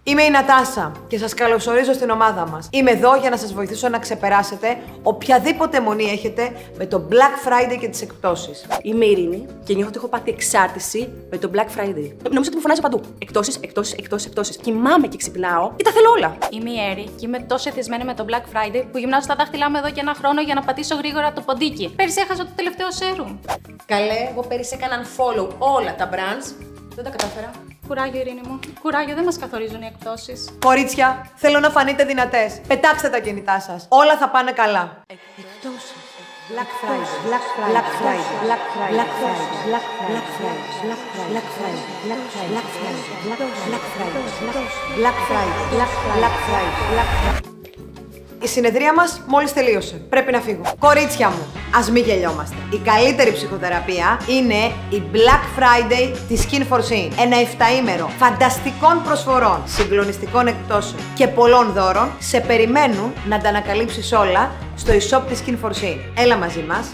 Είμαι η Νατάσα και σας καλωσορίζω στην ομάδα μας. Είμαι εδώ για να σας βοηθήσω να ξεπεράσετε οποιαδήποτε αιμονή έχετε με το Black Friday και τις εκπτώσεις. Είμαι η Ειρήνη και νιώθω ότι έχω πάθει εξάρτηση με το Black Friday. Νομίζω ότι μου φωνάζει παντού. Εκτόσεις. Κοιμάμαι και ξυπνάω και τα θέλω όλα. Είμαι η Έρη και είμαι τόσο εθισμένη με το Black Friday που γυμνάζω τα δάχτυλά μου εδώ και ένα χρόνο για να πατήσω γρήγορα το ποντίκι. Πέρυσι έχασα το τελευταίο serum. Καλέ, εγώ πέρυσι έκαναν follow όλα τα brands. Δεν τα κατάφερα. Κουράγιο, Ειρήνη μου. Κουράγιο, δεν μας καθορίζουν οι εκπτώσεις. Κορίτσια, θέλω να φανείτε δυνατές. Πετάξτε τα κινητά σας. Όλα θα πάνε καλά. Εκπτώσεις. Black Friday, Black Friday, Black Friday, Black Friday, Black Friday, Black Friday, Black Friday, Black Friday, Black Friday, Black Friday, Black Friday, Black Friday, Black Friday. Η συνεδρία μας μόλις τελείωσε. Πρέπει να φύγω. Κορίτσια μου, ας μην γελιόμαστε. Η καλύτερη ψυχοθεραπεία είναι η Black Friday της Skin for Shein. Ένα 7ήμερο φανταστικών προσφορών, συγκλονιστικών εκπτώσεων και πολλών δώρων σε περιμένουν να τα ανακαλύψεις όλα στο e-shop της Skin for Shein. Έλα μαζί μας.